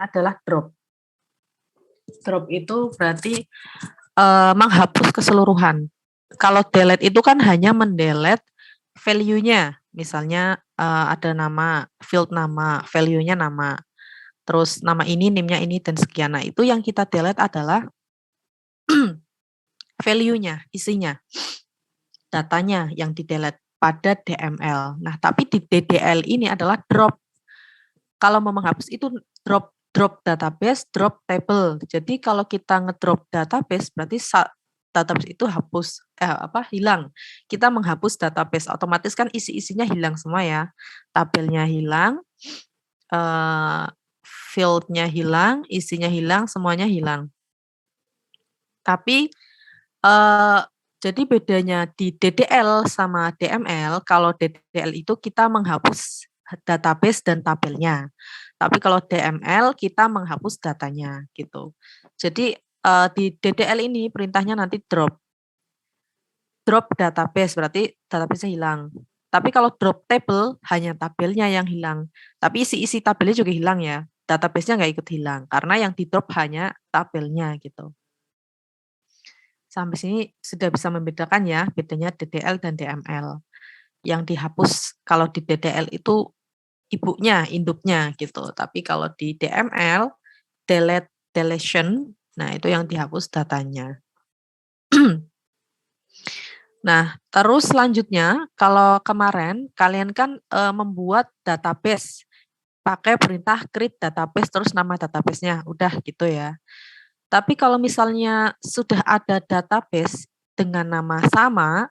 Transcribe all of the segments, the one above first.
adalah drop. Drop itu berarti menghapus keseluruhan. Kalau delete itu kan hanya mendelete value-nya. Misalnya ada nama, field nama, value-nya nama. Terus nama ini, name-nya ini, dan sekian. Nah, itu yang kita delete adalah value-nya, isinya. Datanya yang di-delete pada DML. Nah, tapi di DDL ini adalah drop. Kalau mau menghapus itu drop database, drop table. Jadi kalau kita ngedrop database berarti database itu hilang. Kita menghapus database, otomatis kan isi-isinya hilang semua ya. Tabelnya hilang, field-nya hilang, isinya hilang, semuanya hilang. Tapi jadi bedanya di DDL sama DML, kalau DDL itu kita menghapus database dan tabelnya. Tapi kalau DML kita menghapus datanya gitu. Jadi di DDL ini perintahnya nanti drop. Drop database berarti database-nya hilang. Tapi kalau drop table hanya tabelnya yang hilang. Tapi isi-isi tabelnya juga hilang ya. Database-nya nggak ikut hilang karena yang di drop hanya tabelnya gitu. Sampai sini sudah bisa membedakan ya bedanya DDL dan DML. Yang dihapus kalau di DDL itu ibunya, induknya gitu. Tapi kalau di DML, deletion, nah itu yang dihapus datanya. Nah, terus selanjutnya kalau kemarin kalian kan membuat database pakai perintah create database terus nama database-nya, udah gitu ya. Tapi kalau misalnya sudah ada database dengan nama sama,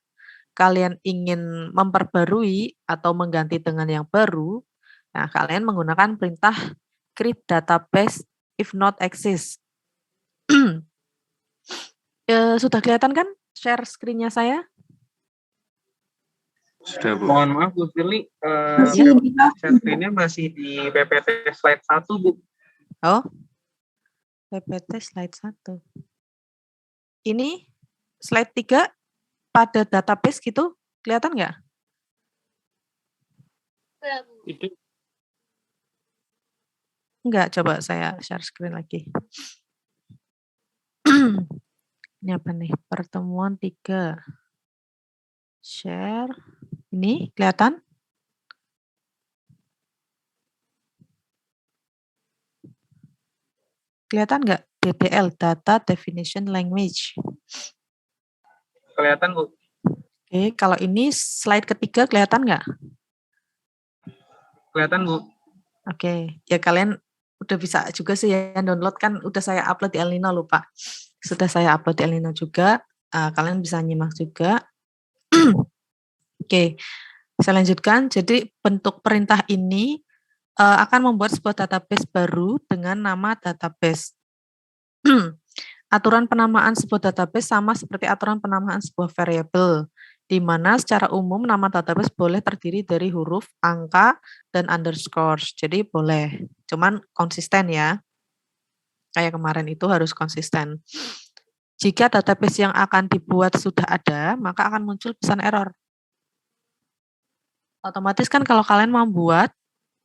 kalian ingin memperbarui atau mengganti dengan yang baru, nah kalian menggunakan perintah create database if not exist. Sudah kelihatan kan share screen-nya saya? Sudah, Bu. Mohon maaf, Bu Firly, share screen-nya masih di PPT slide 1, Bu. Oh, PPT slide 1. Ini slide 3 pada database gitu, kelihatan nggak? Itu Enggak, coba saya share screen lagi. Ini apa nih? Pertemuan 3. Share. Ini kelihatan? Kelihatan nggak? DDL, Data Definition Language. kelihatan, Bu. Oke, kalau ini slide ketiga kelihatan nggak? Kelihatan, Bu. Oke, ya kalian udah bisa juga sih ya download, kan udah saya upload di El Nino, lupa. Sudah saya upload di El Nino juga, kalian bisa nyimak juga. Oke, saya lanjutkan. Jadi bentuk perintah ini akan membuat sebuah database baru dengan nama database. Aturan penamaan sebuah database sama seperti aturan penamaan sebuah variabel, di mana secara umum nama database boleh terdiri dari huruf, angka, dan underscore. Jadi boleh, cuman konsisten ya. Kayak kemarin itu harus konsisten. Jika database yang akan dibuat sudah ada, maka akan muncul pesan error. Otomatis kan kalau kalian membuat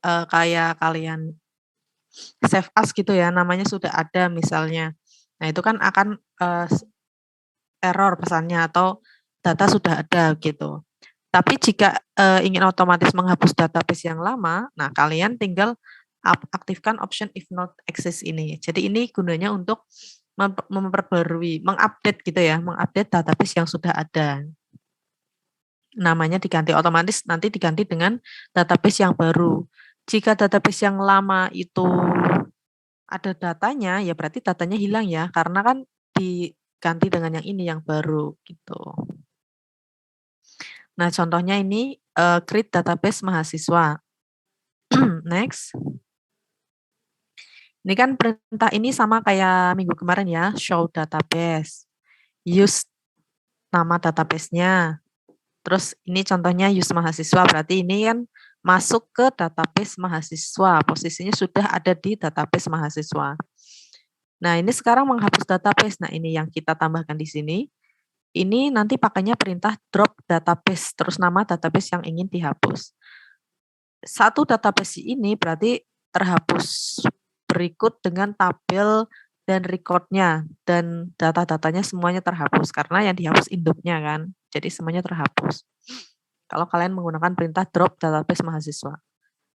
kayak kalian save as gitu ya, namanya sudah ada misalnya. Nah, itu kan akan error pesannya atau data sudah ada gitu. Tapi jika ingin otomatis menghapus database yang lama, nah kalian tinggal aktifkan option if not exist ini. Jadi ini gunanya untuk memperbarui, mengupdate gitu ya, mengupdate database yang sudah ada. Namanya diganti otomatis, nanti diganti dengan database yang baru. Jika database yang lama itu ada datanya, ya berarti datanya hilang ya, karena kan diganti dengan yang ini yang baru gitu. Nah, contohnya ini create database mahasiswa. Next. Ini kan perintah ini sama kayak minggu kemarin ya, show database. Use nama database-nya. Terus ini contohnya use mahasiswa, berarti ini kan masuk ke database mahasiswa. Posisinya sudah ada di database mahasiswa. Nah, ini sekarang menghapus database. Nah, ini yang kita tambahkan di sini. Ini nanti pakainya perintah drop database, terus nama database yang ingin dihapus. Satu database ini berarti terhapus berikut dengan tabel dan record-nya, dan data-datanya semuanya terhapus, karena yang dihapus induknya kan, jadi semuanya terhapus. Kalau kalian menggunakan perintah drop database mahasiswa.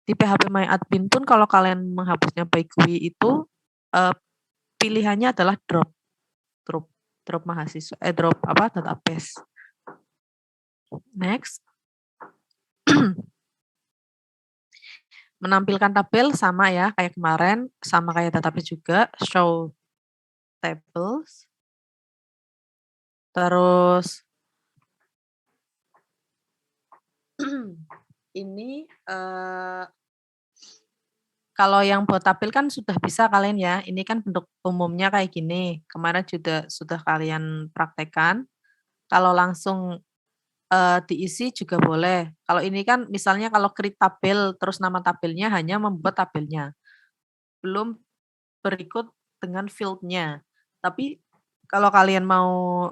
Di PHP MyAdmin pun kalau kalian menghapusnya by GUI itu, pilihannya adalah drop mahasiswa, drop database. Next. Menampilkan tabel sama ya, kayak kemarin, sama kayak database juga, show tables. Terus ini kalau yang buat tabel kan sudah bisa kalian ya. Ini kan bentuk umumnya kayak gini. Kemarin juga sudah kalian praktekkan. Kalau langsung diisi juga boleh. Kalau ini kan misalnya kalau create tabel terus nama tabelnya hanya membuat tabelnya. Belum berikut dengan field-nya. Tapi kalau kalian mau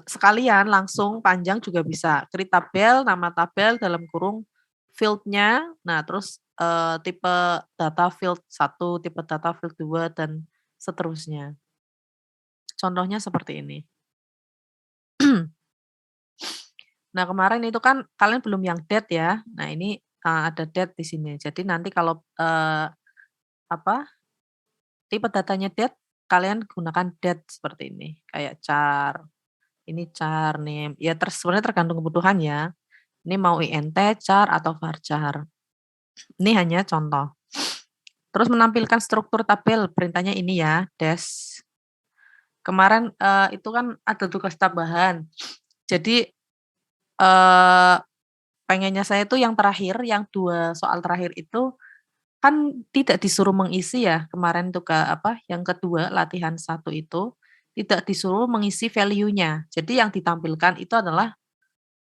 sekalian langsung panjang juga bisa. Create tabel, nama tabel dalam kurung field-nya. Nah, terus tipe data field 1, tipe data field 2 dan seterusnya. Contohnya seperti ini. Nah, kemarin itu kan kalian belum yang date ya. Nah, ini ada date di sini. Jadi nanti kalau tipe datanya date, kalian gunakan date seperti ini. Kayak char, ini char name. Ya sebenarnya tergantung kebutuhan ya. Ini mau int, char atau varchar. Ini hanya contoh. Terus menampilkan struktur tabel, perintahnya ini ya, dash. Kemarin itu kan ada tugas tambahan. Jadi pengennya saya itu yang terakhir, yang 2 soal terakhir itu kan tidak disuruh mengisi ya, kemarin itu yang kedua latihan 1 itu, tidak disuruh mengisi value-nya. Jadi yang ditampilkan itu adalah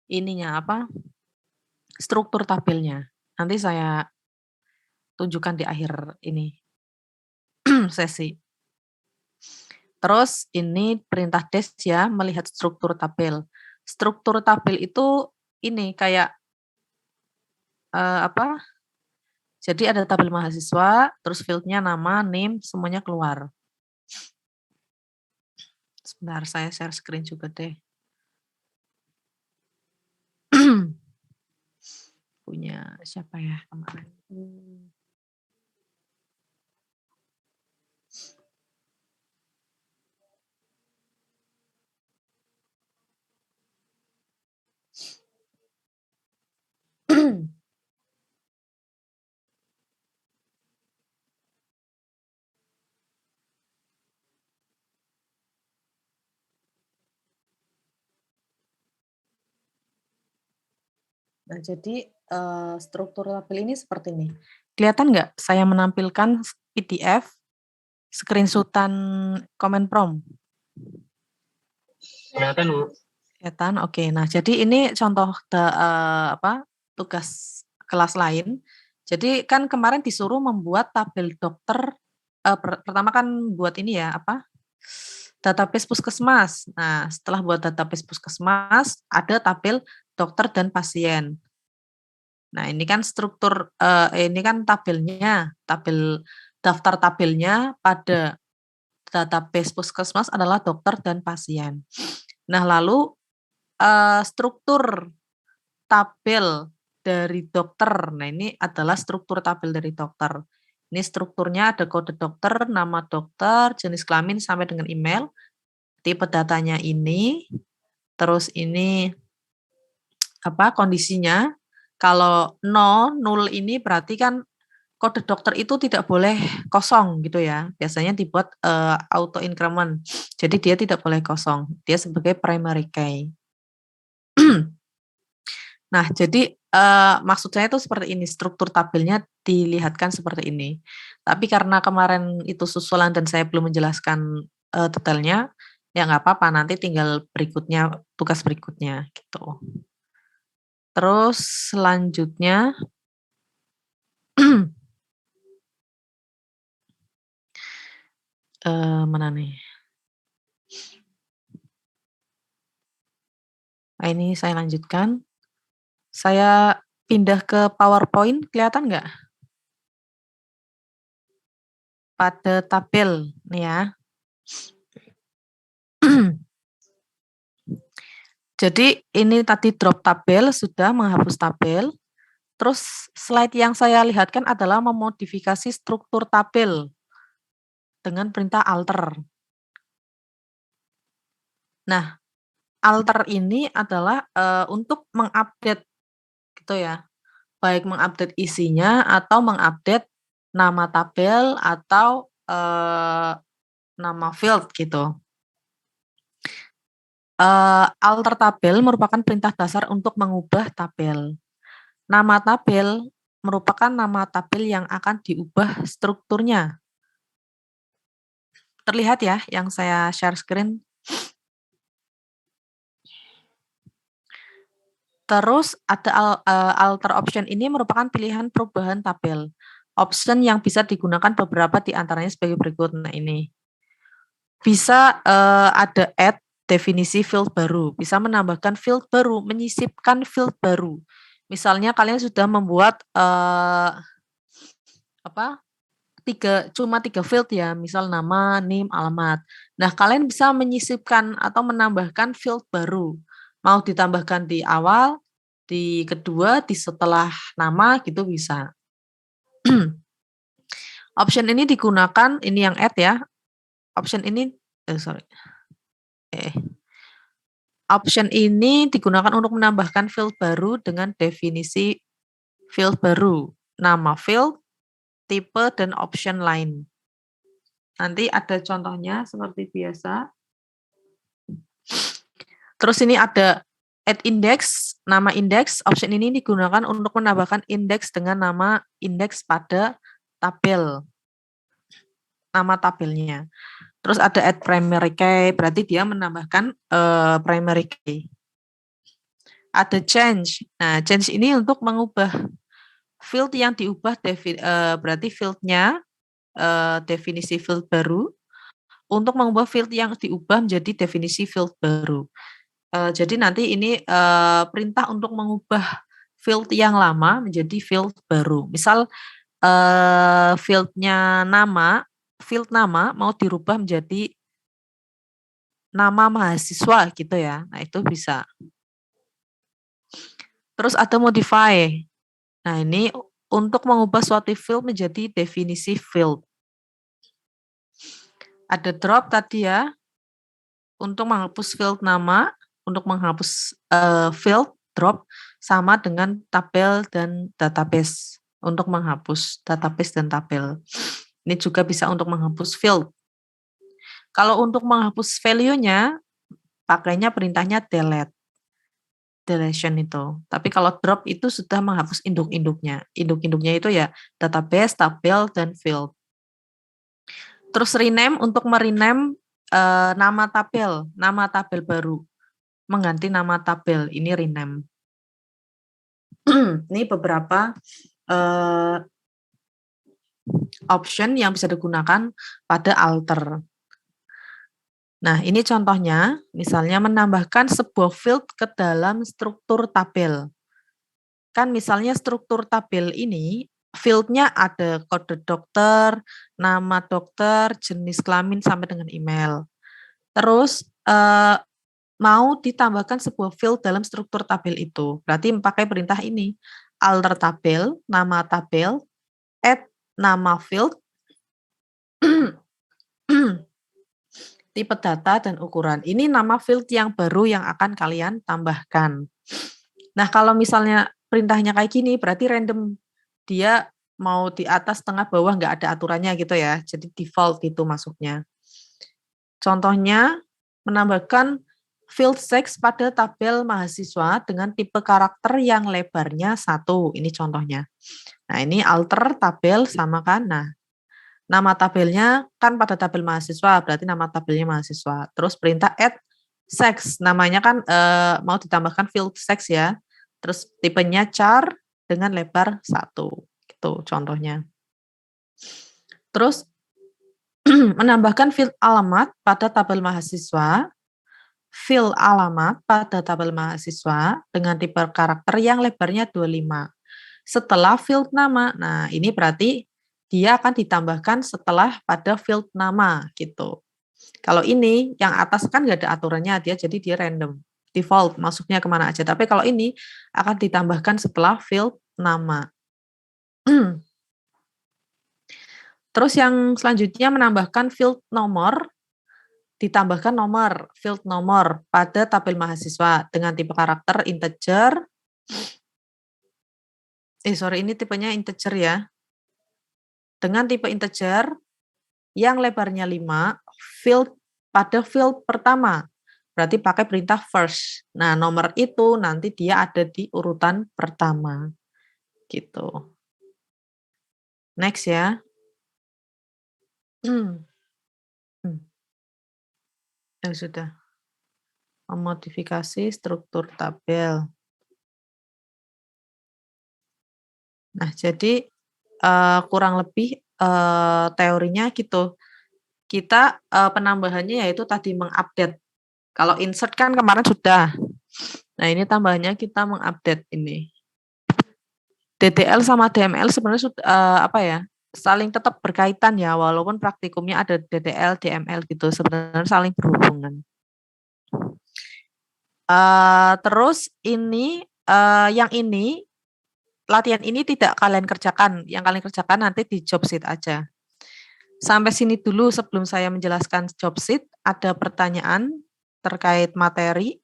ininya, struktur tabelnya. Nanti saya tunjukkan di akhir ini, sesi. Terus ini perintah dash ya, melihat struktur tabel. Struktur tabel itu ini kayak, jadi ada tabel mahasiswa, terus field-nya nama, name, semuanya keluar. Sebentar, saya share screen juga deh. Punya siapa ya kemarin? Nah, jadi struktur tabel ini seperti ini. Kelihatan nggak saya menampilkan PDF screenshot-an comment prompt? Kelihatan, Bu. Kelihatan, oke. Nah, jadi ini contoh tugas kelas lain. Jadi kan kemarin disuruh membuat tabel dokter, pertama kan buat ini ya, database puskesmas. Nah, setelah buat database puskesmas, ada tabel dokter dan pasien. Nah, ini kan struktur, ini kan tabelnya, daftar tabelnya pada database puskesmas adalah dokter dan pasien. Nah, lalu struktur tabel dari dokter. Nah, ini adalah struktur tabel dari dokter. Ini strukturnya ada kode dokter, nama dokter, jenis kelamin sampai dengan email, tipe datanya ini, terus ini kondisinya. Kalau 0 ini berarti kan kode dokter itu tidak boleh kosong gitu ya. Biasanya dibuat auto increment. Jadi dia tidak boleh kosong. Dia sebagai primary key. Nah, jadi maksud saya itu seperti ini, struktur tabelnya dilihatkan seperti ini. Tapi karena kemarin itu susulan dan saya belum menjelaskan detailnya, ya nggak apa-apa, nanti tinggal berikutnya, tugas berikutnya gitu. Terus selanjutnya, mana nih? Nah, ini saya lanjutkan. Saya pindah ke PowerPoint, kelihatan nggak? pada tabel nih ya. Jadi ini tadi drop tabel, sudah menghapus tabel. Terus slide yang saya lihatkan adalah memodifikasi struktur tabel dengan perintah alter. Nah, alter ini adalah untuk mengupdate gitu ya. Baik mengupdate isinya atau mengupdate nama tabel atau nama field gitu. Alter tabel merupakan perintah dasar untuk mengubah tabel. Nama tabel merupakan nama tabel yang akan diubah strukturnya. Terlihat ya yang saya share screen. Terus ada alter option ini merupakan pilihan perubahan tabel. Option yang bisa digunakan beberapa di antaranya sebagai berikut. Nah ini. Bisa ada add definisi field baru, bisa menambahkan field baru, menyisipkan field baru. Misalnya kalian sudah membuat cuma tiga field ya, misal nama, name, alamat. Nah, kalian bisa menyisipkan atau menambahkan field baru. Mau ditambahkan di awal, di kedua, di setelah nama gitu bisa. Option ini digunakan, ini yang add ya. Option ini, Option ini digunakan untuk menambahkan field baru dengan definisi field baru, nama field, tipe, dan option lain. Nanti ada contohnya seperti biasa. Terus ini ada add index, nama index. Option ini digunakan untuk menambahkan indeks dengan nama indeks pada tabel. Nama tabelnya. Terus ada add primary key, berarti dia menambahkan primary key. Ada change. Nah, change ini untuk mengubah field yang diubah, berarti fieldnya definisi field baru, untuk mengubah field yang diubah menjadi definisi field baru. Jadi nanti ini perintah untuk mengubah field yang lama menjadi field baru. Misal fieldnya nama, field nama mau dirubah menjadi nama mahasiswa gitu ya. Nah itu bisa. Terus ada modify. Nah ini untuk mengubah suatu field menjadi definisi field. Ada drop tadi ya, untuk menghapus field nama, untuk menghapus field drop sama dengan tabel dan database, untuk menghapus database dan tabel. Ini juga bisa untuk menghapus field. Kalau untuk menghapus value-nya, pakainya perintahnya delete. Deletion itu. Tapi kalau drop itu sudah menghapus induk-induknya. Induk-induknya itu ya database, tabel, dan field. Terus rename untuk merename nama tabel baru. Mengganti nama tabel, ini rename. Ini beberapa option yang bisa digunakan pada alter. Nah, ini contohnya, misalnya menambahkan sebuah field ke dalam struktur tabel. Kan misalnya struktur tabel ini, field-nya ada kode dokter, nama dokter, jenis kelamin, sampai dengan email. Terus, mau ditambahkan sebuah field dalam struktur tabel itu. Berarti pakai perintah ini, alter tabel, nama tabel, add nama field, tipe data, dan ukuran. Ini nama field yang baru yang akan kalian tambahkan. Nah, kalau misalnya perintahnya kayak gini, berarti random. Dia mau di atas, tengah, bawah, nggak ada aturannya gitu ya. Jadi default itu masuknya. Contohnya, menambahkan field sex pada tabel mahasiswa dengan tipe karakter yang lebarnya 1. Ini contohnya. Nah, ini alter tabel sama kan. Nah, nama tabelnya kan pada tabel mahasiswa, berarti nama tabelnya mahasiswa. Terus perintah add sex, namanya kan mau ditambahkan field sex ya. Terus tipenya char dengan lebar 1. Gitu contohnya. Terus menambahkan field alamat pada tabel mahasiswa, field alamat pada tabel mahasiswa dengan tipe karakter yang lebarnya 25. Setelah field nama, nah ini berarti dia akan ditambahkan setelah pada field nama gitu. Kalau ini yang atas kan nggak ada aturannya jadi dia random, default masuknya kemana aja. Tapi kalau ini akan ditambahkan setelah field nama. Terus yang selanjutnya menambahkan field nomor, ditambahkan nomor, field nomor pada tabel mahasiswa dengan tipe karakter integer. Ini tipenya integer ya. Dengan tipe integer yang lebarnya 5, pada field pertama. Berarti pakai perintah first. Nah, nomor itu nanti dia ada di urutan pertama. Gitu. Next ya. Sudah. Memodifikasi struktur tabel. Nah, jadi kurang lebih teorinya gitu. Kita penambahannya yaitu tadi mengupdate. Kalau insert kan kemarin sudah. Nah, ini tambahannya kita mengupdate ini. DDL sama DML sebenarnya saling tetap berkaitan ya, walaupun praktikumnya ada DDL, DML gitu, sebenarnya saling berhubungan. Terus ini yang ini latihan ini tidak kalian kerjakan, yang kalian kerjakan nanti di job sheet aja. Sampai sini dulu sebelum saya menjelaskan job sheet, ada pertanyaan terkait materi?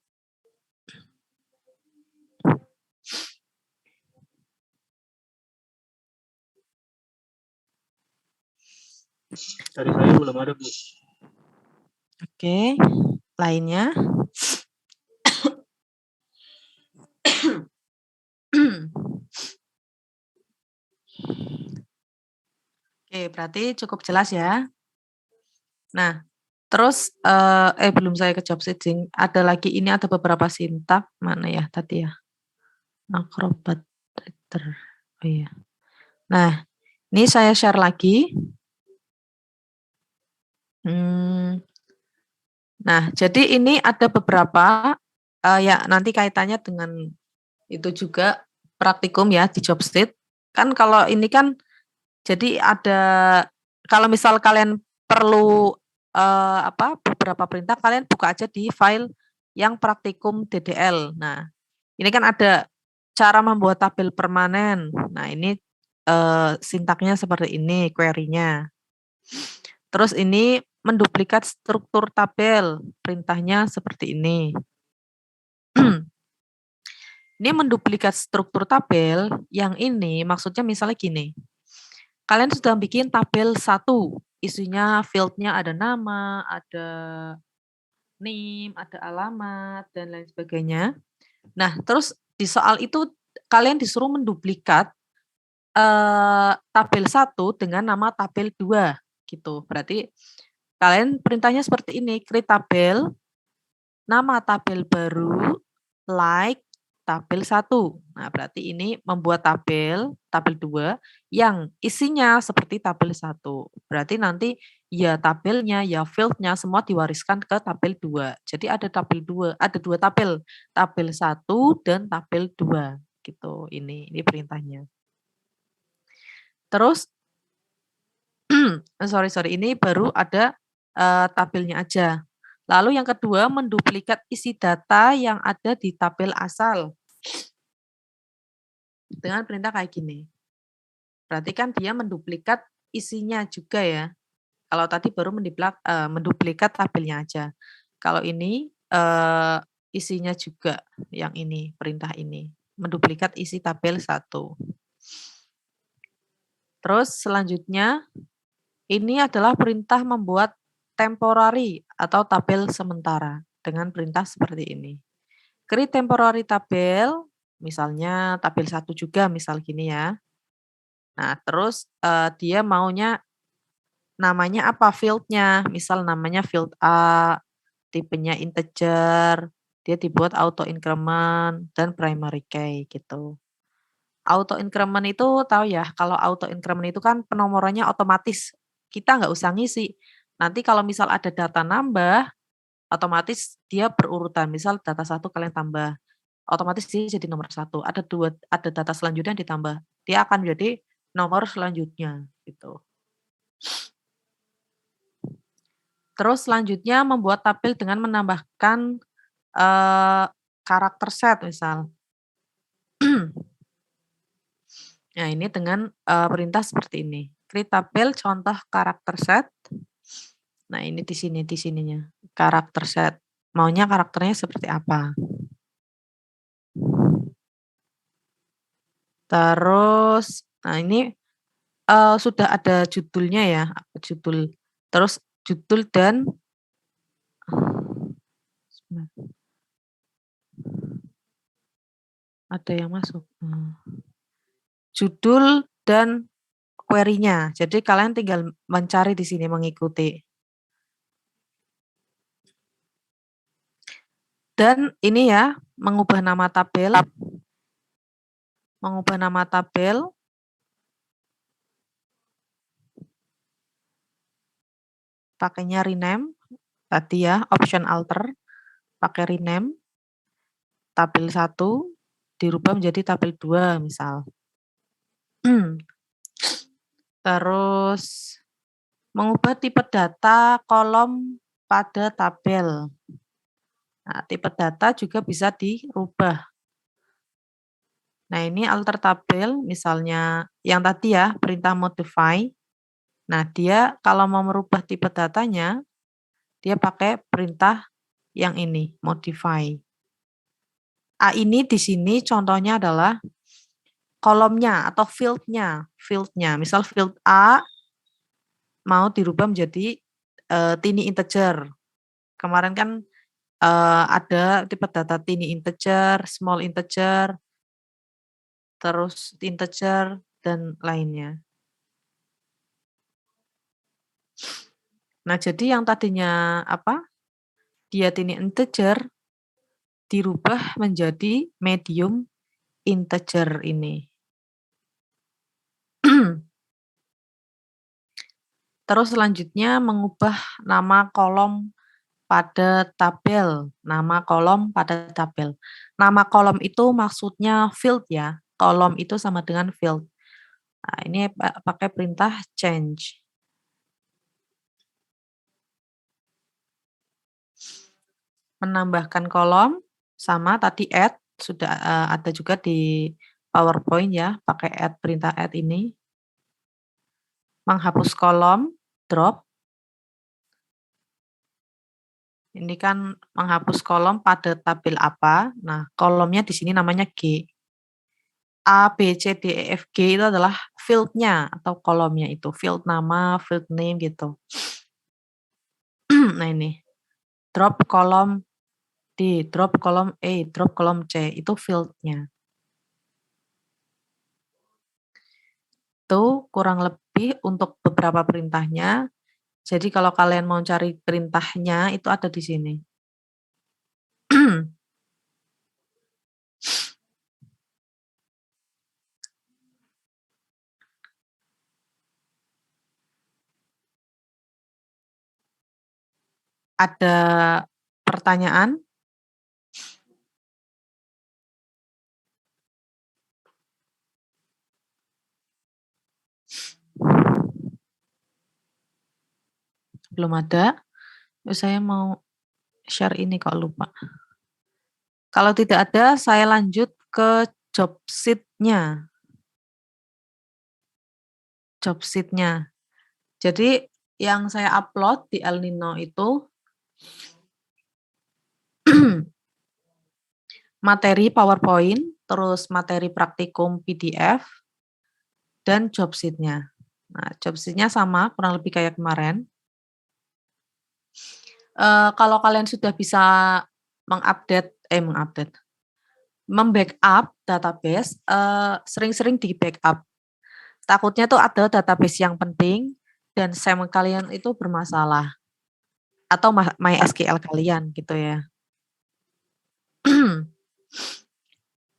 Dari saya belum ada, Bu. Oke, lainnya? Oke, berarti cukup jelas ya. Nah, terus belum saya ke job sheet, ada lagi, ini ada beberapa sintak, mana ya tadi ya? Acrobat Reader. Oh iya. Nah, ini saya share lagi. Nah, jadi ini ada beberapa ya nanti kaitannya dengan itu juga praktikum ya di job sheet. Kan kalau ini kan jadi ada, kalau misal kalian perlu beberapa perintah, kalian buka aja di file yang praktikum DDL. Nah, ini kan ada cara membuat tabel permanen. Nah, ini sintaknya seperti ini, query-nya. Terus ini menduplikat struktur tabel, perintahnya seperti ini. Ini menduplikat struktur tabel, yang ini maksudnya misalnya gini. Kalian sudah bikin tabel 1, isinya field-nya ada nama, ada name, ada alamat, dan lain sebagainya. Nah, terus di soal itu kalian disuruh menduplikat tabel 1 dengan nama tabel 2 gitu. Berarti kalian perintahnya seperti ini, create tabel, nama tabel baru, like tabel 1. Nah, berarti ini membuat tabel 2 yang isinya seperti tabel 1. Berarti nanti ya tabelnya, ya field-nya semua diwariskan ke tabel 2. Jadi ada tabel 2, ada 2 tabel, tabel 1 dan tabel 2 gitu. Ini perintahnya. Terus sorry, ini baru ada tabelnya aja. Lalu yang kedua, menduplikat isi data yang ada di tabel asal. Dengan perintah kayak gini. Berarti kan dia menduplikat isinya juga ya. Kalau tadi baru menduplikat tabelnya aja. Kalau ini isinya juga, yang ini, perintah ini. Menduplikat isi tabel 1. Terus selanjutnya, ini adalah perintah membuat temporary atau tabel sementara dengan perintah seperti ini. Create temporary tabel, misalnya tabel 1 juga, misal gini ya. Nah, terus dia maunya namanya apa field-nya, misal namanya field A, tipenya integer, dia dibuat auto increment dan primary key gitu. Auto increment itu tahu ya, kalau auto increment itu kan penomorannya otomatis. Kita nggak usah ngisi. Nanti kalau misal ada data nambah, otomatis dia berurutan. Misal data 1 kalian tambah, otomatis dia jadi nomor 1. Ada data selanjutnya yang ditambah. Dia akan menjadi nomor selanjutnya gitu. Terus selanjutnya membuat tabel dengan menambahkan karakter set misal. Nah ini dengan perintah seperti ini. Create tabel contoh karakter set. Nah ini di sininya. Karakter set. Maunya karakternya seperti apa. Terus, nah ini sudah ada judulnya ya, judul. Terus judul dan ada yang masuk. Judul dan query-nya. Jadi kalian tinggal mencari di sini mengikuti. Dan ini ya, mengubah nama tabel. Mengubah nama tabel. Pakainya rename. Tadi ya, option alter. Pakai rename. Tabel 1 dirubah menjadi tabel 2 misal. Terus mengubah tipe data kolom pada tabel. Nah, tipe data juga bisa dirubah. Nah, ini alter tabel, misalnya yang tadi ya, perintah modify. Nah, dia kalau mau merubah tipe datanya, dia pakai perintah yang ini, modify. A ini di sini contohnya adalah kolomnya atau fieldnya. Misal field A mau dirubah menjadi tiny integer. Kemarin kan ada tipe data tiny integer, small integer, terus integer, dan lainnya. Nah, jadi yang tadinya apa? Dia tiny integer, dirubah menjadi medium integer ini. Terus selanjutnya mengubah nama kolom pada tabel. Nama kolom pada tabel. Nama kolom itu maksudnya field ya. Kolom itu sama dengan field. Nah, ini pakai perintah change. Menambahkan kolom sama tadi add, sudah ada juga di PowerPoint ya, pakai add, perintah add ini. Menghapus kolom, drop. Ini kan menghapus kolom pada tabel apa. Nah, kolomnya di sini namanya G. A, B, C, D, E, F, G itu adalah field-nya atau kolomnya itu. Field nama, field name gitu. Nah ini. Drop kolom D, drop kolom E, drop kolom C. Itu field-nya. Itu kurang lebih untuk beberapa perintahnya. Jadi kalau kalian mau cari perintahnya itu ada di sini. Ada pertanyaan? Belum ada. Saya mau share ini kok lupa. Kalau tidak ada, saya lanjut ke job sheet-nya. Job sheet-nya. Jadi yang saya upload di El Nino itu materi PowerPoint, terus materi praktikum PDF, dan job sheet-nya. Nah, job sheet-nya sama, kurang lebih kayak kemarin. Kalau kalian sudah bisa membackup database, sering-sering di backup. Takutnya tuh ada database yang penting dan SAM kalian itu bermasalah. Atau MySQL kalian gitu ya.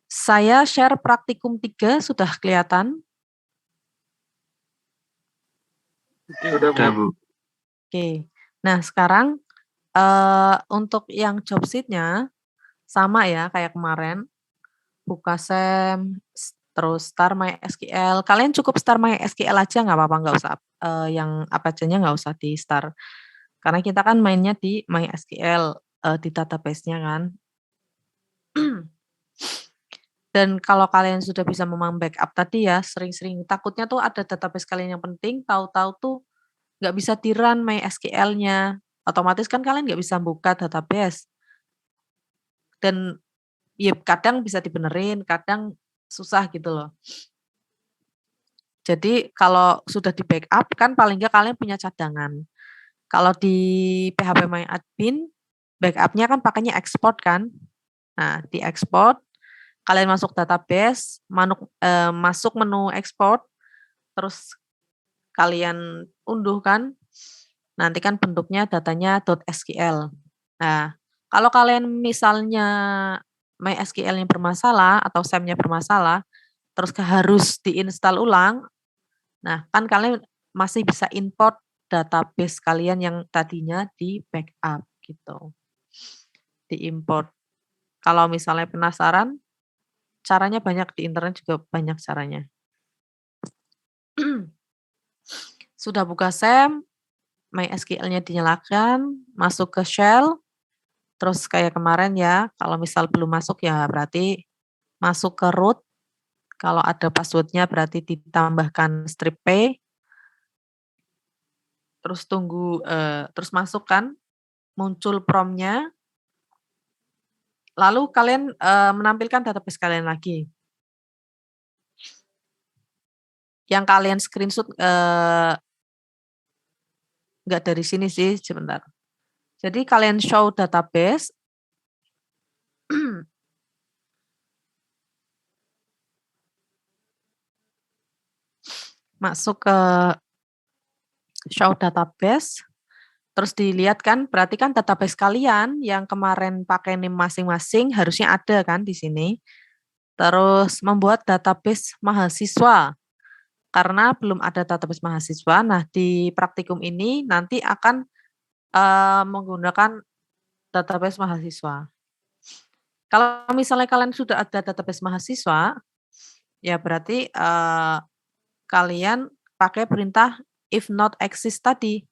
Saya share praktikum 3 sudah kelihatan? Sudah, Bu. Oke. Nah, sekarang untuk yang job sheet-nya sama ya kayak kemarin. Buka SAM, terus star MySQL. Kalian cukup star MySQL aja nggak apa-apa, nggak usah yang Apache-nya nggak usah di star. Karena kita kan mainnya di MySQL di database-nya kan. Dan kalau kalian sudah bisa backup tadi ya, sering-sering takutnya tuh ada database kalian yang penting, tahu-tahu tuh nggak bisa di-run MySQL-nya. Otomatis kan kalian nggak bisa buka database. Dan ya kadang bisa dibenerin, kadang susah gitu loh. Jadi kalau sudah di backup kan paling nggak kalian punya cadangan. Kalau di PHP MyAdmin, backup-nya kan pakainya export kan. Nah, di export, kalian masuk database, masuk menu export, terus kalian unduh kan, nanti kan bentuknya datanya .sql. Nah, kalau kalian misalnya MySQL-nya bermasalah atau SAM-nya bermasalah, terus harus diinstal ulang, nah kan kalian masih bisa import database kalian yang tadinya di backup gitu. Diimport. Kalau misalnya penasaran, caranya banyak di internet juga banyak caranya. Sudah buka SAM, MySQL-nya dinyalakan, masuk ke shell, terus kayak kemarin ya, kalau misal belum masuk ya berarti masuk ke root, kalau ada password-nya berarti ditambahkan strip P, terus tunggu, terus masukkan, muncul prompt-nya, lalu kalian menampilkan database kalian lagi. Yang kalian screenshot nggak dari sini sih, sebentar. Jadi kalian show database, masuk ke show database, terus dilihat kan, berarti kan database kalian yang kemarin pakai name masing-masing harusnya ada kan di sini. Terus membuat database mahasiswa. Karena belum ada database mahasiswa, nah di praktikum ini nanti akan menggunakan database mahasiswa. Kalau misalnya kalian sudah ada database mahasiswa, ya berarti kalian pakai perintah if not exist tadi.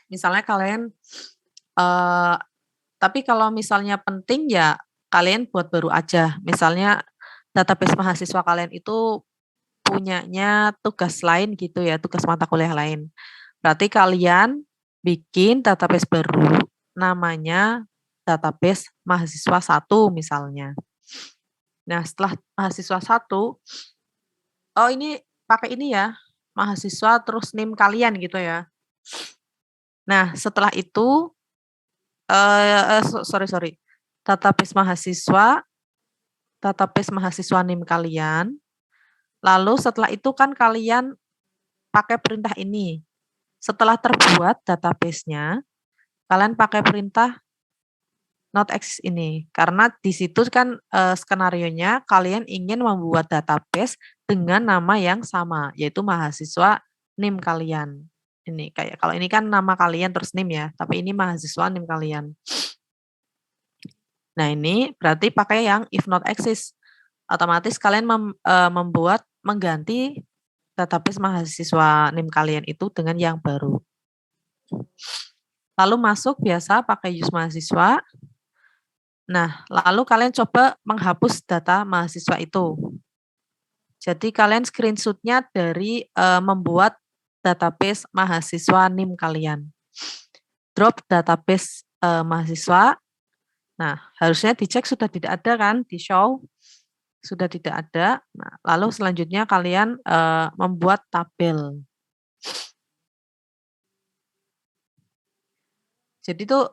Misalnya kalian, tapi kalau misalnya penting ya kalian buat baru aja. Misalnya database mahasiswa kalian itu punyanya tugas lain gitu ya, tugas mata kuliah lain. Berarti kalian bikin database baru, namanya database mahasiswa 1 misalnya. Nah, setelah mahasiswa 1, oh ini pakai ini ya, mahasiswa terus name kalian gitu ya. Nah, setelah itu, sorry, database mahasiswa name kalian, lalu setelah itu kan kalian pakai perintah ini. Setelah terbuat database-nya, kalian pakai perintah not exist ini. Karena di situ kan skenarionya kalian ingin membuat database dengan nama yang sama, yaitu mahasiswa NIM kalian. Ini kayak kalau ini kan nama kalian terus NIM ya, tapi ini mahasiswa NIM kalian. Nah, ini berarti pakai yang if not exist. Otomatis kalian mengganti database mahasiswa NIM kalian itu dengan yang baru. Lalu masuk biasa pakai use mahasiswa. Nah, lalu kalian coba menghapus data mahasiswa itu. Jadi kalian screenshot-nya dari membuat database mahasiswa NIM kalian. Drop database mahasiswa. Nah, harusnya dicek sudah tidak ada kan, di show. Sudah tidak ada. Nah, lalu selanjutnya kalian membuat tabel. Jadi tuh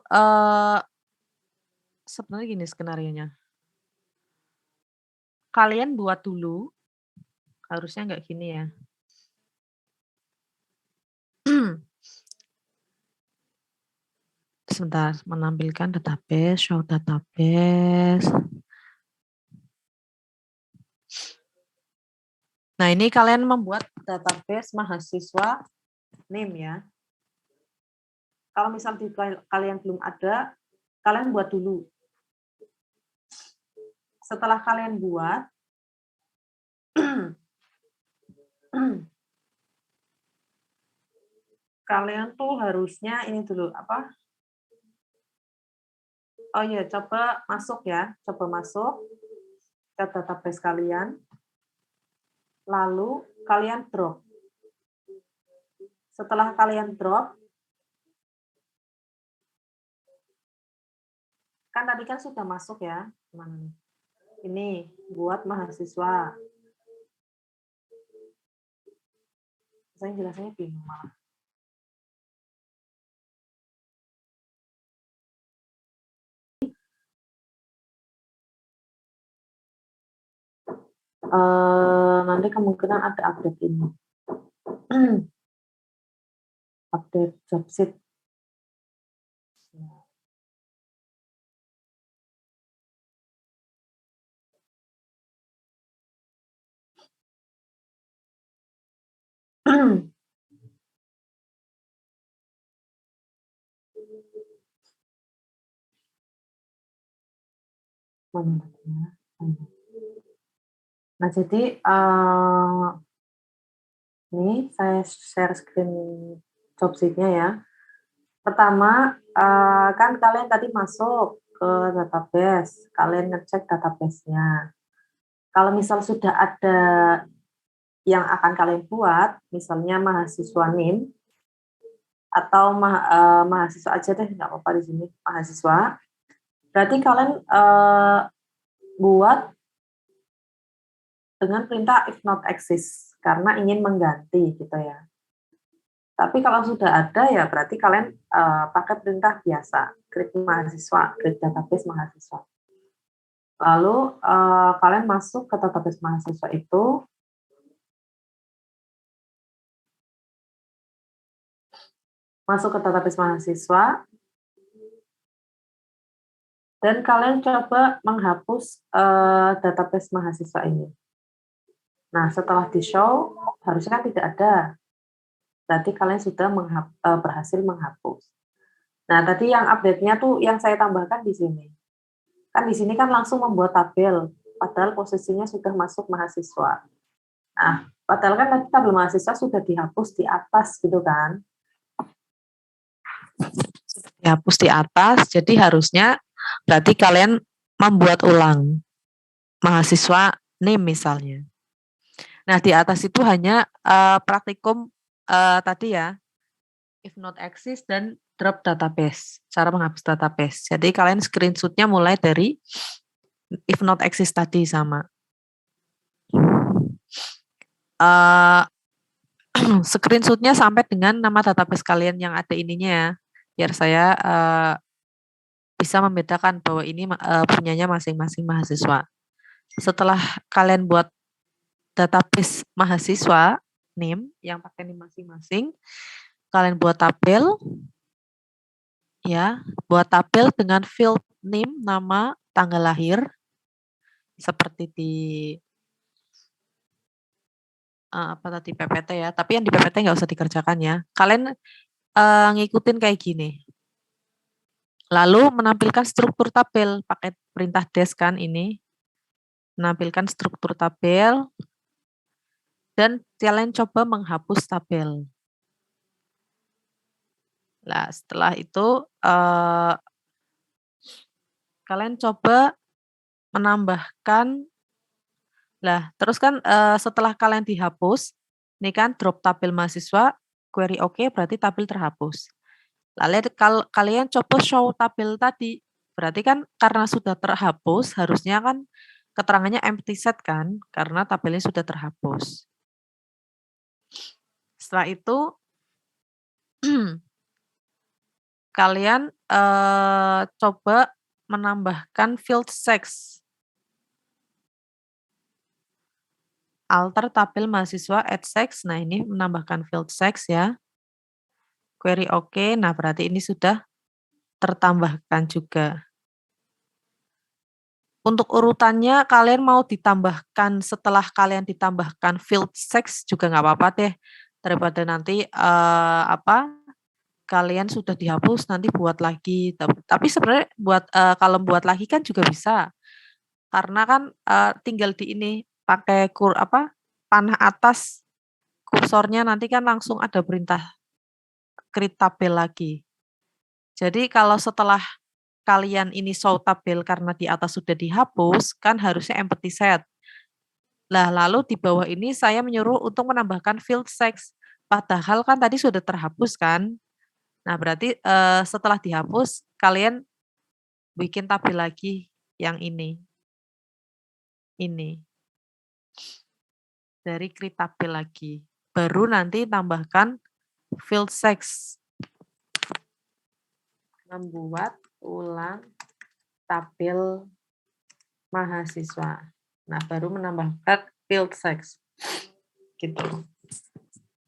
sebenarnya gini skenarionya. Kalian buat dulu, harusnya nggak gini ya. Sebentar, menampilkan database, show database. Nah, ini kalian membuat database mahasiswa NIM ya. Kalau misalnya kalian belum ada, kalian buat dulu. setelah kalian buat, kalian tuh harusnya ini dulu, apa, oh iya, coba masuk ya, coba masuk ke database kalian, lalu kalian drop. Setelah kalian drop, kan tadi kan sudah masuk ya, mana nih? Ini buat mahasiswa. Saya jelasnya bingung malah. Nanti kemungkinan ada update ini. Update job sheet. Nah, jadi ini saya share screen job sheet-nya ya. Pertama, kan kalian tadi masuk ke database, kalian ngecek database-nya. Kalau misal sudah ada yang akan kalian buat, misalnya mahasiswa NIM, atau mahasiswa aja deh, nggak apa-apa di sini, mahasiswa. Berarti kalian buat dengan perintah if not exist, karena ingin mengganti gitu ya. Tapi kalau sudah ada ya berarti kalian pakai perintah biasa, create mahasiswa, create database mahasiswa. Lalu kalian masuk ke database mahasiswa itu, masuk ke database mahasiswa, dan kalian coba menghapus database mahasiswa ini. Nah, setelah di-show, harusnya kan tidak ada. Berarti kalian sudah berhasil menghapus. Nah, tadi yang update-nya tuh yang saya tambahkan di sini. Kan di sini kan langsung membuat tabel, padahal posisinya sudah masuk mahasiswa. Nah, padahal kan tadi tabel mahasiswa sudah dihapus di atas gitu kan. Dihapus di atas, jadi harusnya berarti kalian membuat ulang mahasiswa NIM misalnya. Nah, di atas itu hanya praktikum tadi ya, if not exist dan drop database, cara menghapus database. Jadi kalian screenshot-nya mulai dari if not exist tadi sama. Screenshot-nya sampai dengan nama database kalian yang ada ininya ya, biar saya bisa membedakan bahwa ini punyanya masing-masing mahasiswa. Setelah kalian buat database mahasiswa NIM yang pakai NIM masing-masing, kalian buat tabel ya, buat tabel dengan field NIM, nama, tanggal lahir seperti di apa tadi PPT ya, tapi yang di PPT nggak usah dikerjakan ya. Kalian ngikutin kayak gini. Lalu menampilkan struktur tabel pakai perintah dash kan ini. Menampilkan struktur tabel dan kalian coba menghapus tabel. Nah, setelah itu kalian coba menambahkan. Lah, terus kan setelah kalian dihapus, ini kan drop tabel mahasiswa, query oke, berarti tabel terhapus. Lalu kalau kalian coba show tabel tadi, berarti kan karena sudah terhapus, harusnya kan keterangannya empty set kan, karena tabelnya sudah terhapus. Setelah itu, kalian coba menambahkan field sex. Alter tabel mahasiswa add sex, nah ini menambahkan field sex ya. Query oke, nah berarti ini sudah tertambahkan juga. Untuk urutannya kalian mau ditambahkan setelah kalian ditambahkan field sex juga nggak apa-apa deh, daripada nanti kalian sudah dihapus nanti buat lagi. Tapi sebenarnya buat kalau buat lagi kan juga bisa. Karena kan tinggal di ini pakai panah atas kursornya nanti kan langsung ada perintah create tabel lagi. Jadi kalau setelah kalian ini show tabel karena di atas sudah dihapus, kan harusnya empty set. Nah, lalu di bawah ini saya menyuruh untuk menambahkan field text. Padahal kan tadi sudah terhapus kan. Nah, berarti setelah dihapus, kalian bikin tabel lagi yang ini. Ini. Dari create tabel lagi. Baru nanti tambahkan field text. Membuat ulang tabel mahasiswa. Nah, baru menambahkan field text. Gitu.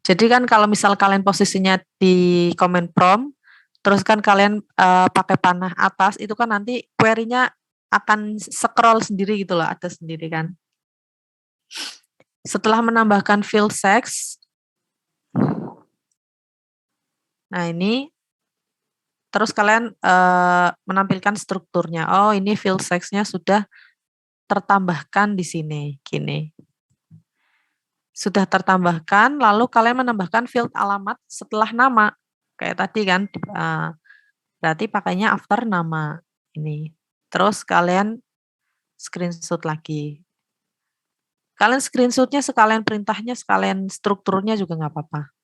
Jadi kan kalau misal kalian posisinya di command prompt, terus kan kalian pakai panah atas, itu kan nanti query-nya akan scroll sendiri gitu loh, ada sendiri kan. Setelah menambahkan field text, nah ini, terus kalian menampilkan strukturnya. Oh, ini field text-nya sudah tertambahkan di sini, gini. Sudah tertambahkan, lalu kalian menambahkan field alamat setelah nama. Kayak tadi kan, berarti pakainya after nama ini. Terus kalian screenshot lagi. Kalian screenshotnya sekalian perintahnya, sekalian strukturnya juga nggak apa-apa.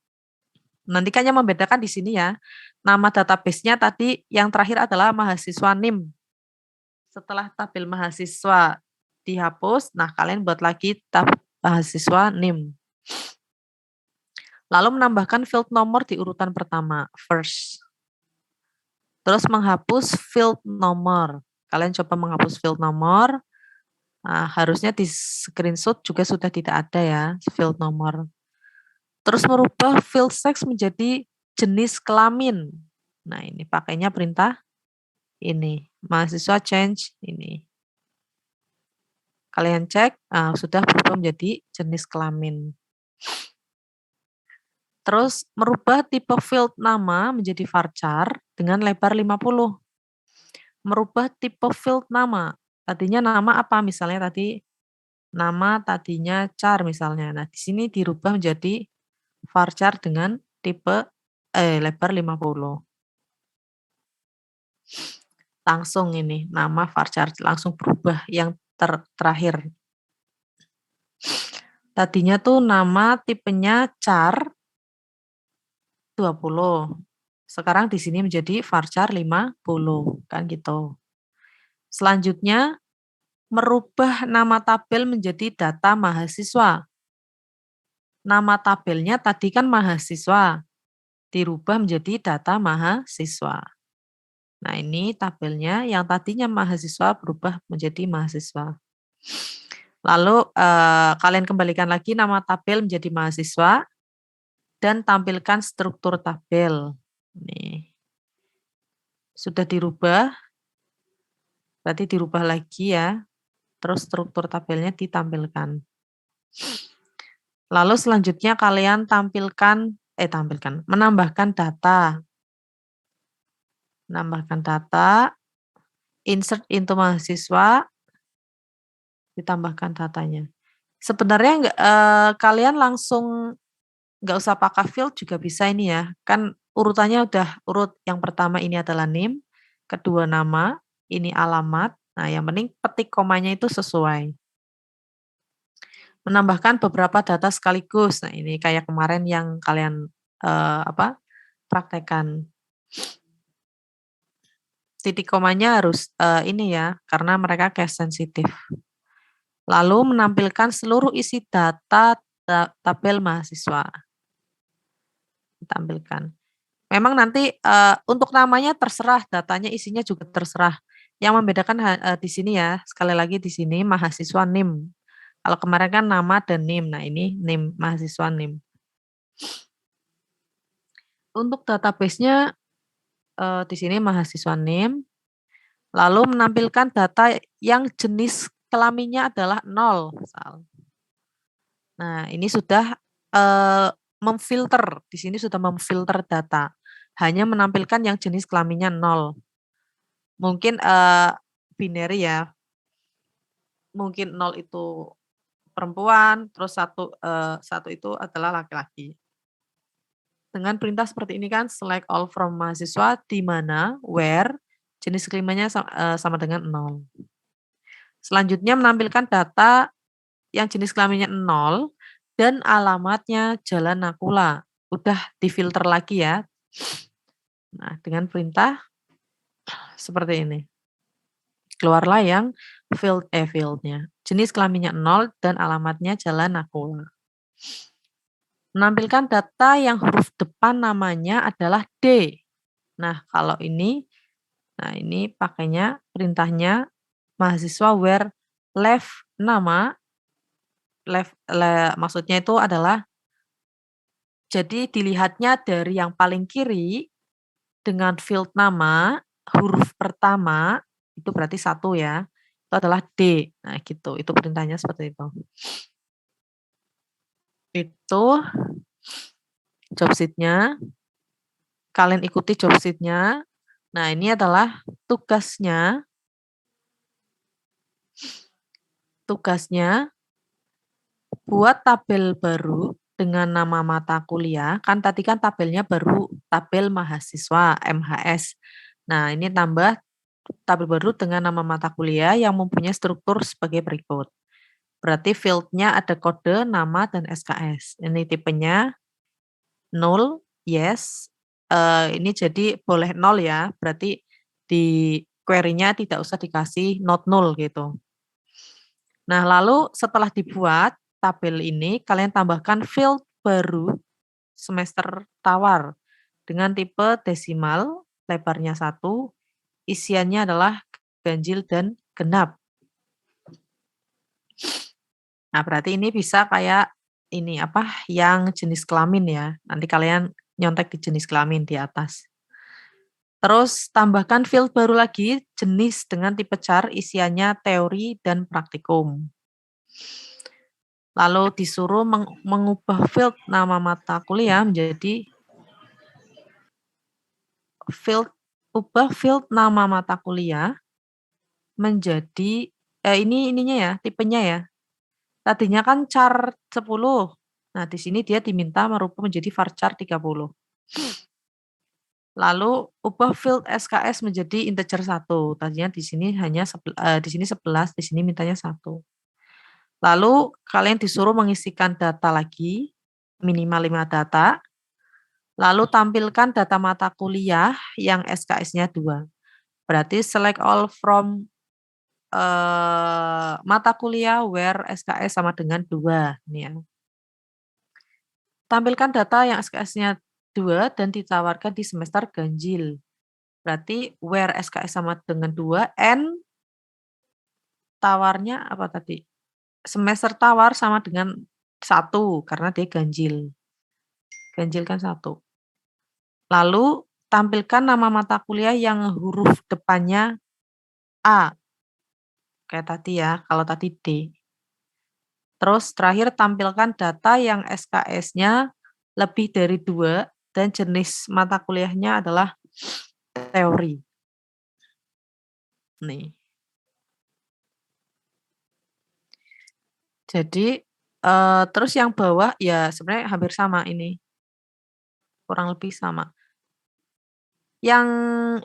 Nanti kan yang membedakan di sini ya, nama database-nya tadi yang terakhir adalah mahasiswa NIM. Setelah tabel mahasiswa dihapus, nah kalian buat lagi tab mahasiswa NIM. Lalu menambahkan field nomor di urutan pertama, first. Terus menghapus field nomor. Kalian coba menghapus field nomor. Nah, harusnya di screenshot juga sudah tidak ada ya, field nomor. Terus merubah field text menjadi jenis kelamin. Nah, ini pakainya perintah ini. Mahasiswa change ini. Kalian cek, sudah berubah menjadi jenis kelamin. Terus merubah tipe field nama menjadi varchar dengan lebar 50. Merubah tipe field nama. Tadinya nama apa? Misalnya tadi nama tadinya char misalnya. Nah, di sini dirubah menjadi varchar dengan tipe lebar 50. Langsung ini nama varchar langsung berubah yang terakhir. Tadinya tuh nama tipenya char 20. Sekarang di sini menjadi varchar 50 kan gitu. Selanjutnya merubah nama tabel menjadi data mahasiswa. Nama tabelnya tadi kan mahasiswa, dirubah menjadi data mahasiswa. Nah, ini tabelnya yang tadinya mahasiswa berubah menjadi mahasiswa. Lalu kalian kembalikan lagi nama tabel menjadi mahasiswa dan tampilkan struktur tabel. Nih. Sudah dirubah, berarti dirubah lagi ya. Terus struktur tabelnya ditampilkan. Lalu selanjutnya kalian menambahkan data. Menambahkan data, insert into mahasiswa, ditambahkan datanya. Sebenarnya kalian langsung nggak usah pakai field juga bisa ini ya. Kan urutannya udah urut yang pertama ini adalah name, kedua nama, ini alamat. Nah, yang penting petik komanya itu sesuai. Menambahkan beberapa data sekaligus. Nah, ini kayak kemarin yang kalian praktekkan. Titik komanya harus ini ya, karena mereka case sensitif. Lalu menampilkan seluruh isi data tabel mahasiswa. Ditampilkan. Memang nanti untuk namanya terserah, datanya isinya juga terserah. Yang membedakan di sini ya, sekali lagi di sini mahasiswa NIM. Kalau kemarin kan nama dan NIM, nah ini NIM, mahasiswa NIM. Untuk database-nya di sini mahasiswa NIM, lalu menampilkan data yang jenis kelaminnya adalah 0. Misal. Nah, ini sudah memfilter, di sini sudah memfilter data. Hanya menampilkan yang jenis kelaminnya 0. Mungkin binary ya. mungkin 0 itu perempuan, terus satu itu adalah laki-laki. Dengan perintah seperti ini kan, select all from mahasiswa, di mana where jenis kelaminnya sama dengan 0. Selanjutnya menampilkan data yang jenis kelaminnya 0 dan alamatnya Jalan Nakula. Udah difilter lagi ya. Nah, dengan perintah seperti ini. Keluarlah yang fieldnya. Jenis kelaminnya 0 dan alamatnya Jalan Nakula. Menampilkan data yang huruf depan namanya adalah D. Nah, kalau ini, pakainya perintahnya mahasiswa where left nama, maksudnya itu adalah, jadi dilihatnya dari yang paling kiri dengan field nama, huruf pertama, itu berarti 1 ya, itu adalah D. Nah gitu, itu perintahnya seperti itu. Itu job sheet-nya. Kalian ikuti job sheet-nya. Nah, ini adalah tugasnya. Tugasnya buat tabel baru dengan nama mata kuliah. Kan tadi kan tabelnya baru tabel mahasiswa MHS. Nah, ini tambah tabel baru dengan nama mata kuliah yang mempunyai struktur sebagai berikut. Berarti field-nya ada kode, nama, dan SKS. Ini tipenya 0, yes. Ini jadi boleh 0 ya, berarti di query-nya tidak usah dikasih not 0 gitu. Nah, lalu setelah dibuat tabel ini, kalian tambahkan field baru semester tawar dengan tipe desimal, lebarnya 1, isiannya adalah ganjil dan genap. Nah, berarti ini bisa kayak ini yang jenis kelamin ya. Nanti kalian nyontek di jenis kelamin di atas. Terus tambahkan field baru lagi, jenis dengan tipe char, isiannya teori dan praktikum. Lalu disuruh mengubah field nama mata kuliah menjadi ubah field nama mata kuliah menjadi ininya ya, tipenya ya. Tadinya kan char 10. Nah, di sini dia diminta merubah menjadi varchar 30. Lalu ubah field SKS menjadi integer 1. Tadinya di sini di sini 11, di sini mintanya 1. Lalu kalian disuruh mengisikan data lagi, minimal 5 data. Lalu tampilkan data mata kuliah yang SKS-nya 2. Berarti select all from mata kuliah where SKS sama dengan 2. Ini ya. Tampilkan data yang SKS-nya 2 dan ditawarkan di semester ganjil. Berarti where SKS sama dengan 2, and tawarnya apa tadi? Semester tawar sama dengan 1, karena dia ganjil. Ganjil kan 1. Lalu tampilkan nama mata kuliah yang huruf depannya A. Kayak tadi ya, kalau tadi D. Terus terakhir tampilkan data yang SKS-nya lebih dari 2 dan jenis mata kuliahnya adalah teori. Nih. Jadi terus yang bawah ya sebenarnya hampir sama ini. Kurang lebih sama. Yang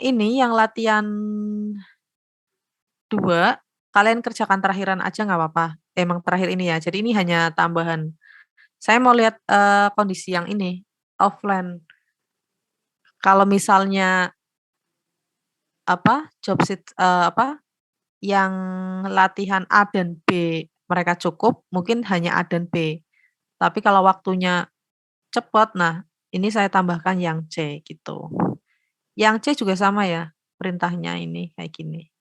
ini, yang latihan 2, kalian kerjakan terakhiran aja nggak apa-apa. Emang terakhir ini ya, jadi ini hanya tambahan. Saya mau lihat kondisi yang ini, offline. Kalau misalnya job sheet yang latihan A dan B mereka cukup, mungkin hanya A dan B. Tapi kalau waktunya cepat, nah ini saya tambahkan yang C gitu. Yang C juga sama ya, perintahnya ini kayak gini.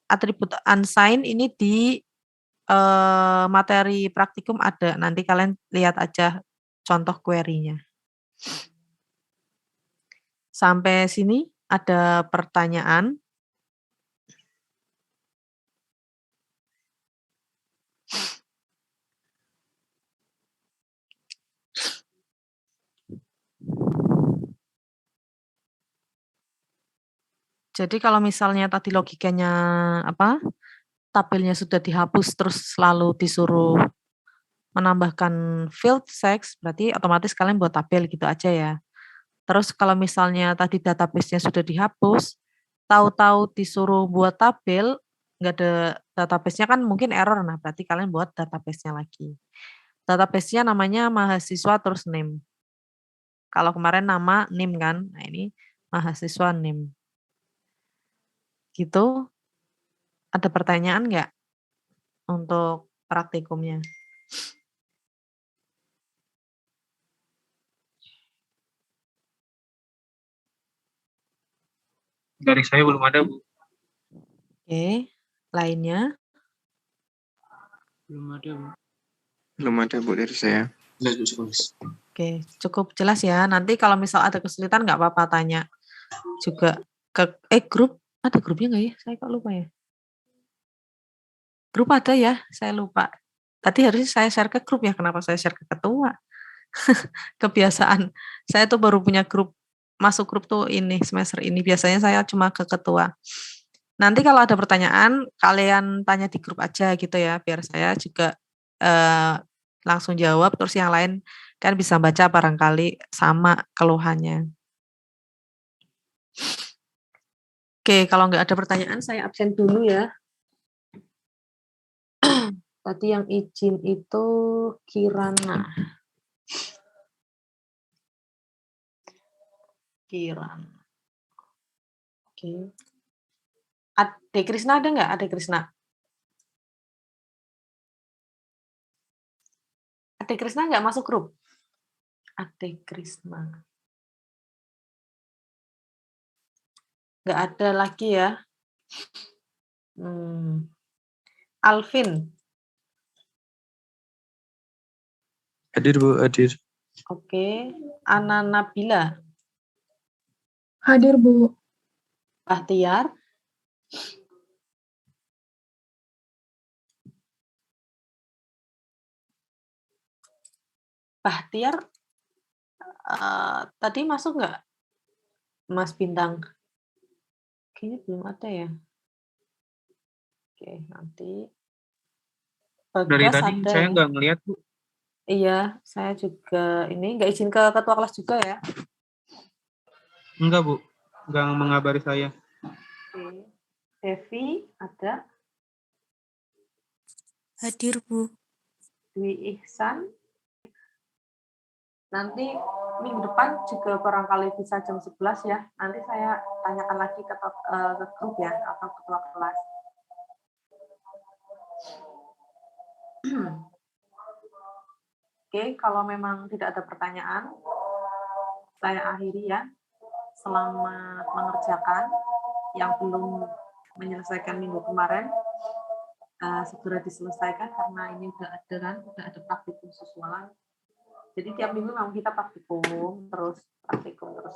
Atribut unsigned ini di materi praktikum ada, nanti kalian lihat aja contoh query-nya. Sampai sini ada pertanyaan? Jadi kalau misalnya tadi logikanya tabelnya sudah dihapus terus selalu disuruh menambahkan field text, berarti otomatis kalian buat tabel gitu aja ya. Terus kalau misalnya tadi database-nya sudah dihapus, tahu-tahu disuruh buat tabel, nggak ada database-nya kan mungkin error, nah berarti kalian buat database-nya lagi. Database-nya namanya mahasiswa terus name. Kalau kemarin nama NIM kan, nah ini mahasiswa NIM. Gitu, ada pertanyaan nggak untuk praktikumnya? Dari saya belum ada, Bu. Oke, lainnya? Belum ada, Bu. Belum ada, Bu, dari saya. Oke, cukup jelas ya. Nanti kalau misal ada kesulitan nggak apa-apa tanya juga ke grup. Ada grupnya nggak ya? Saya kok lupa ya. Grup ada ya? Saya lupa. Tadi harusnya saya share ke grup ya. Kenapa saya share ke ketua? Kebiasaan. Saya tuh baru punya grup. Masuk grup tuh ini semester ini. Biasanya saya cuma ke ketua. Nanti kalau ada pertanyaan, kalian tanya di grup aja gitu ya. Biar saya juga langsung jawab. Terus yang lain kan bisa baca barangkali sama keluhannya. Oke, kalau nggak ada pertanyaan saya absen dulu ya. Tadi yang izin itu Kirana. Oke. Ade Krisna ada nggak? Ade Krisna. Ade Krisna nggak masuk grup? Ade Krisna. Nggak ada lagi ya. Alvin. Hadir, Bu, hadir. Oke. Ana Nabila. Hadir, Bu. Bahtiar. Bahtiar tadi masuk nggak? Mas Bintang. Kayaknya belum ada ya. Oke, nanti. Bagas Dari tadi ada saya ya? nggak ngelihat, Bu. Iya, saya juga ini nggak izin ke ketua kelas juga ya. Enggak, Bu. Nggak mengabari saya. Oke. Devi ada. Hadir, Bu. Dwi Ihsan. Nanti minggu depan juga barangkali bisa jam 11 ya. Nanti saya tanyakan lagi ke grup ya, atau ketua kelas. Oke, kalau memang tidak ada pertanyaan, saya akhiri ya. Selamat mengerjakan yang belum menyelesaikan minggu kemarin. Segera diselesaikan karena ini udah ada praktikum susulan. Jadi tiap minggu memang kita praktikum terus.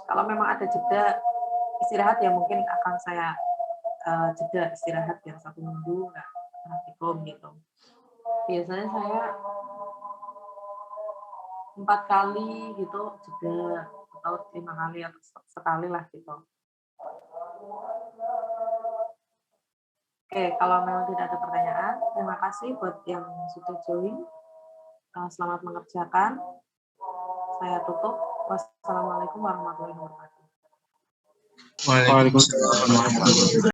Kalau memang ada jeda istirahat ya mungkin akan saya jeda istirahat yang 1 minggu nggak praktikum gitu. Biasanya saya 4 kali gitu jeda atau 5 kali atau sekali lah gitu. Oke, kalau memang tidak ada pertanyaan, terima kasih buat yang sudah join. Selamat mengerjakan. Saya tutup. Wassalamualaikum warahmatullahi wabarakatuh. Waalaikumsalam warahmatullahi wabarakatuh.